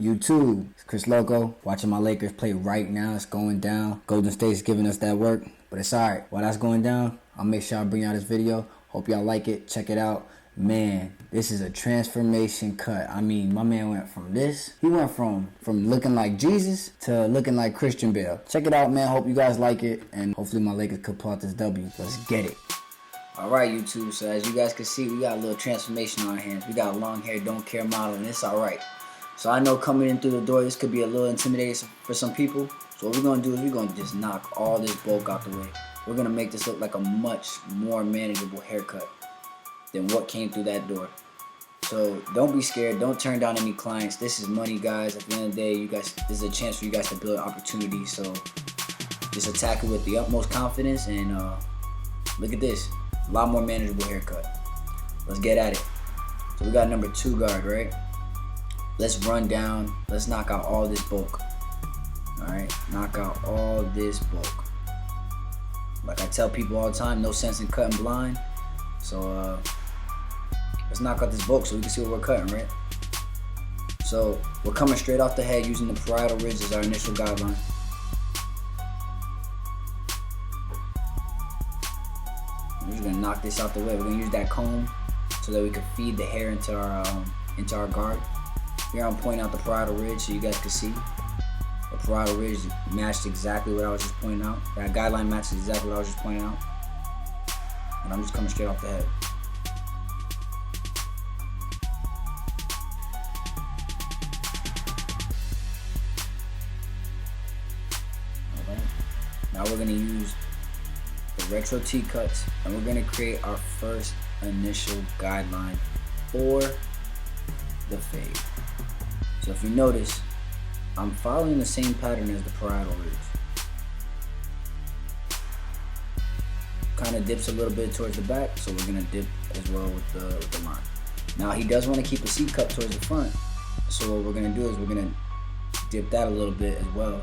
YouTube, it's Chris Loco, watching my Lakers play right now. It's going down. Golden State's giving us that work, but it's alright. While that's going down, I'll make sure I bring y'all this video. Hope y'all like it. Check it out. Man, this is a transformation cut. I mean, my man went from this. He went from looking like Jesus to looking like Christian Bale. Check it out, man. Hope you guys like it, and hopefully my Lakers could pull out this W. Let's get it. Alright, YouTube, so as you guys can see, we got a little transformation on our hands. We got long hair, don't care model, and it's alright. So I know coming in through the door, this could be a little intimidating for some people. So what we're going to do is we're going to just knock all this bulk out the way. We're going to make this look like a much more manageable haircut than what came through that door. So don't be scared. Don't turn down any clients. This is money, guys. At the end of the day, you guys, this is a chance for you guys to build opportunity. So just attack it with the utmost confidence. And look at this. A lot more manageable haircut. Let's get at it. So we got number 2 guard, right? Let's run down. Let's knock out all this bulk. Alright, knock out all this bulk. Like I tell people all the time, no sense in cutting blind. So let's knock out this bulk so we can see what we're cutting, right? So we're coming straight off the head using the parietal ridge as our initial guideline. We're just gonna knock this out the way. We're gonna use that comb so that we can feed the hair into our guard. Here I'm pointing out the parietal ridge so you guys can see. The parietal ridge matched exactly what I was just pointing out. That guideline matches exactly what I was just pointing out. And I'm just coming straight off the head. Alright. Now we're going to use the retro T-cuts and we're going to create our first initial guideline for the fade. So if you notice, I'm following the same pattern as the parietal ridge. Kind of dips a little bit towards the back, so we're gonna dip as well with the line. Now he does want to keep a C cup towards the front, so what we're gonna do is we're gonna dip that a little bit as well,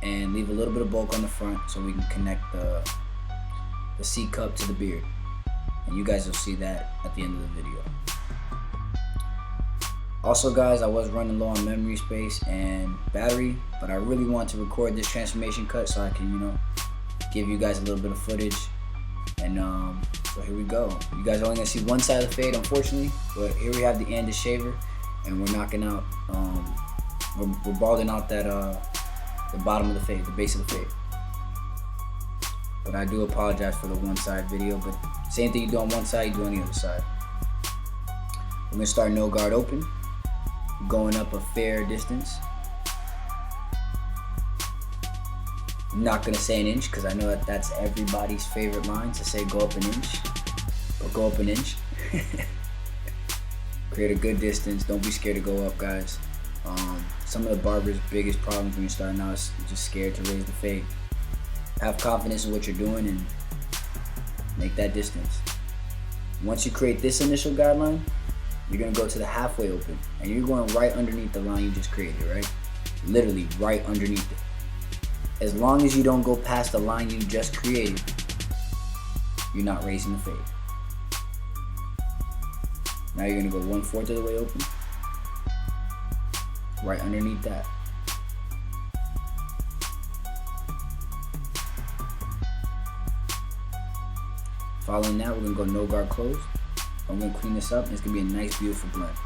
and leave a little bit of bulk on the front so we can connect the C cup to the beard. And you guys will see that at the end of the video. Also guys, I was running low on memory space and battery, but I really want to record this transformation cut so I can, you know, give you guys a little bit of footage. And so here we go. You guys are only gonna see one side of the fade, unfortunately, but here we have the ANDIS shaver, and we're knocking out, we're balding out that the bottom of the fade, the base of the fade. But I do apologize for the one side video, but same thing you do on one side, you do on the other side. We're gonna start no guard open, going up a fair distance. I'm not gonna say an inch because I know that that's everybody's favorite line to say go up an inch, but go up an inch. Create a good distance. Don't be scared to go up, guys. Some of the barbers' biggest problems when you're starting out is just scared to raise the fade. Have confidence in what you're doing and make that distance. Once you create this initial guideline, you're gonna go to the halfway open and you're going right underneath the line you just created, right? Literally right underneath it. As long as you don't go past the line you just created, you're not raising the fade. Now you're gonna go 1/4 of the way open, right underneath that. Following that, we're gonna go no guard closed. I'm gonna clean this up and it's gonna be a nice, beautiful blend.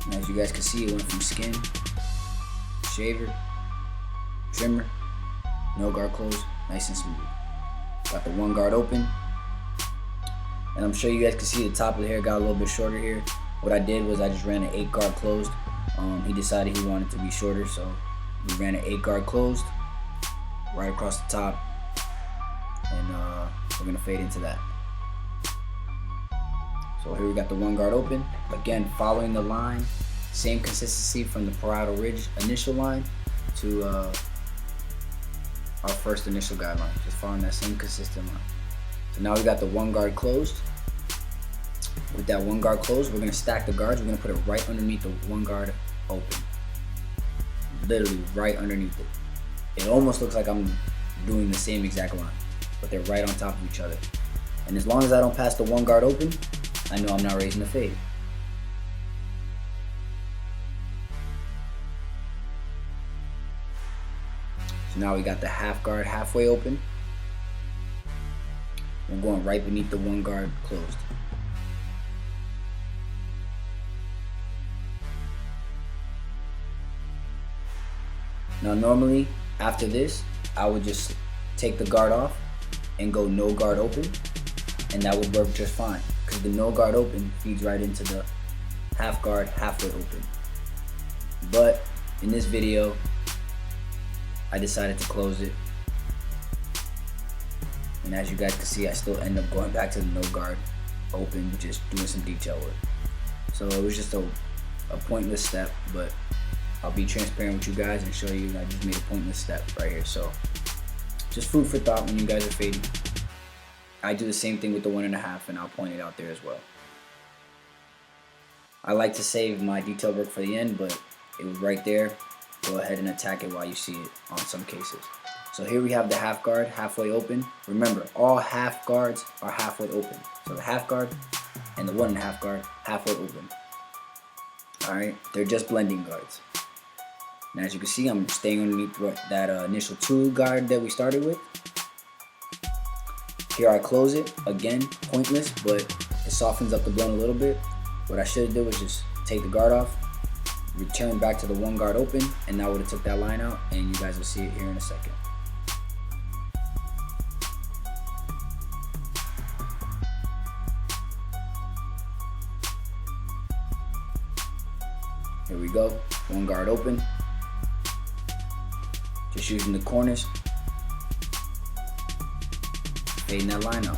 And as you guys can see, it went from skin, shaver, trimmer, no guard closed, nice and smooth. Got the 1 guard open. And I'm sure you guys can see the top of the hair got a little bit shorter here. What I did was I just ran an 8 guard closed. He decided he wanted to be shorter, so we ran an 8 guard closed right across the top. And we're gonna fade into that. So here we got the 1 guard open. Again, following the line, same consistency from the parietal ridge initial line to our first initial guideline. Just following that same consistent line. So now we got the 1 guard closed. With that 1 guard closed, we're gonna stack the guards. We're gonna put it right underneath the 1 guard open. Literally right underneath it. It almost looks like I'm doing the same exact line, but they're right on top of each other. And as long as I don't pass the 1 guard open, I know I'm not raising the fade. So now we got the half guard halfway open. We're going right beneath the one guard closed. Now normally after this, I would just take the guard off and go no guard open, and that would work just fine because the no guard open feeds right into the half guard halfway open. But in this video, I decided to close it, and as you guys can see, I still end up going back to the no guard open, just doing some detail work. So it was just a pointless step, but I'll be transparent with you guys and show you I just made a pointless step right here. So just food for thought when you guys are fading. I do the same thing with the 1.5, and I'll point it out there as well. I like to save my detail work for the end, but it was right there. Go ahead and attack it while you see it on some cases. So here we have the half guard halfway open. Remember, all half guards are halfway open. So the half guard and the 1.5 guard halfway open. Alright, they're just blending guards. And as you can see, I'm staying underneath that initial 2 guard that we started with. Here I close it, again, pointless, but it softens up the blend a little bit. What I should have did was just take the guard off, return back to the 1 guard open, and that would have took that line out, and you guys will see it here in a second. Here we go, 1 guard open. Just using the corners, fading that line out.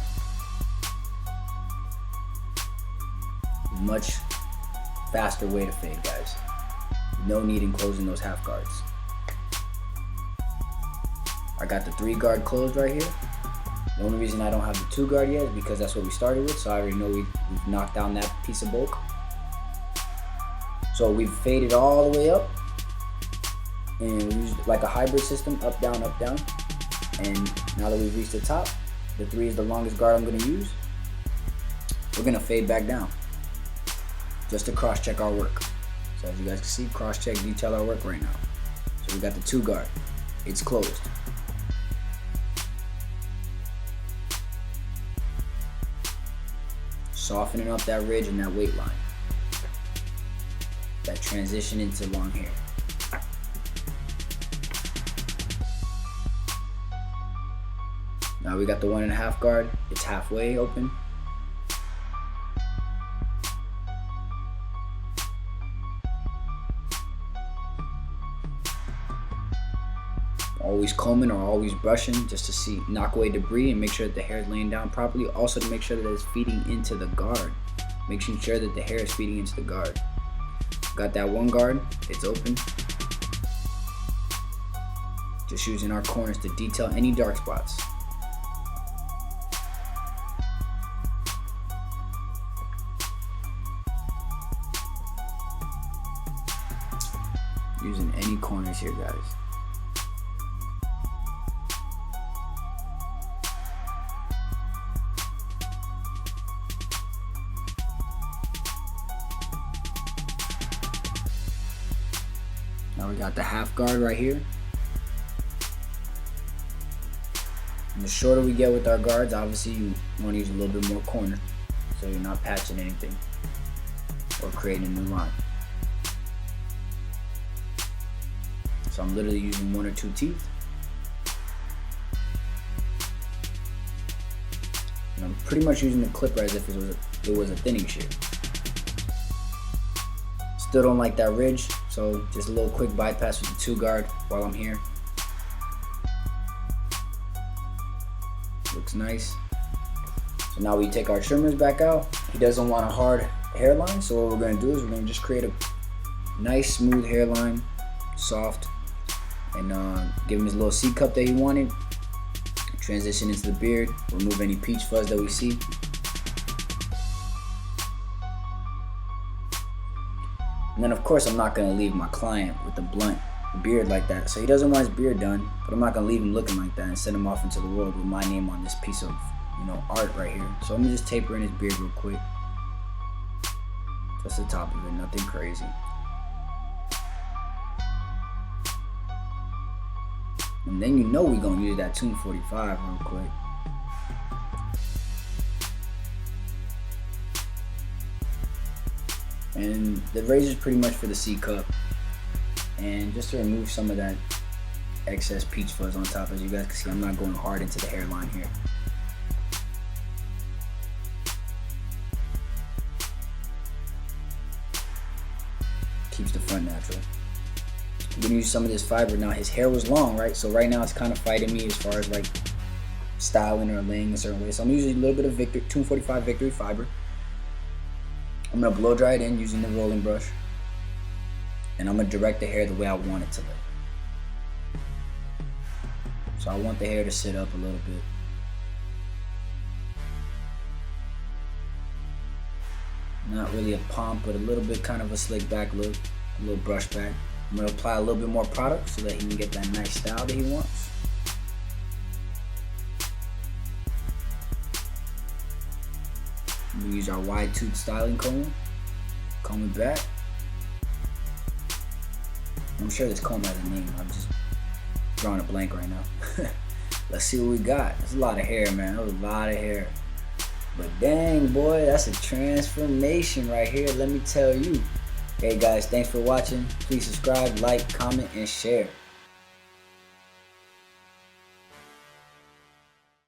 Much faster way to fade, guys. No need in closing those half guards. I got the 3 guard closed right here. The only reason I don't have the 2 guard yet is because that's what we started with, so I already know we've knocked down that piece of bulk. So we've faded all the way up, and we used like a hybrid system, up, down, and now that we've reached the top, the 3 is the longest guard I'm going to use. We're going to fade back down just to cross-check our work. So as you guys can see, cross-check, detail our work right now. So we got the 2 guard, it's closed. Softening up that ridge and that weight line, that transition into long hair. Now we got the 1.5 guard, it's halfway open. Always combing or always brushing just to knock away debris and make sure that the hair is laying down properly. Also to make sure that it's feeding into the guard. Making sure that the hair is feeding into the guard. Got that 1 guard, it's open. Just using our corners to detail any dark spots. Using any corners here, guys. Now we got the half guard right here. And the shorter we get with our guards, obviously you want to use a little bit more corner so you're not patching anything or creating a new line. So I'm literally using 1 or 2 teeth. And I'm pretty much using the clipper as if it was a thinning shear. Still don't like that ridge, so just a little quick bypass with the 2 guard while I'm here. Looks nice. So now we take our trimmers back out. He doesn't want a hard hairline, so what we're gonna do is we're gonna just create a nice smooth hairline, soft, and give him his little C cup that he wanted. Transition into the beard, remove any peach fuzz that we see. And then of course I'm not gonna leave my client with a blunt beard like that. So he doesn't want his beard done, but I'm not gonna leave him looking like that and send him off into the world with my name on this piece of, art right here. So I'm gonna just taper in his beard real quick. Just the top of it, nothing crazy. And then you know we're gonna use that 245 real quick. And the razor is pretty much for the C cup. And just to remove some of that excess peach fuzz on top, as you guys can see, I'm not going hard into the hairline here. Keeps the front natural. I'm gonna use some of this fiber. Now his hair was long, right? So right now it's kind of fighting me as far as like styling or laying a certain way. So I'm using a little bit of 245 Victory fiber. I'm gonna blow dry it in using the rolling brush. And I'm gonna direct the hair the way I want it to lay. So I want the hair to sit up a little bit. Not really a pomp, but a little bit kind of a slick back look, a little brush back. I'm gonna apply a little bit more product so that he can get that nice style that he wants. I'm gonna use our wide tooth styling comb it back. I'm sure this comb has a name. I'm just drawing a blank right now. Let's see what we got. That's a lot of hair, man. That was a lot of hair. But dang, boy, that's a transformation right here. Let me tell you. Hey guys, thanks for watching. Please subscribe, like, comment, and share.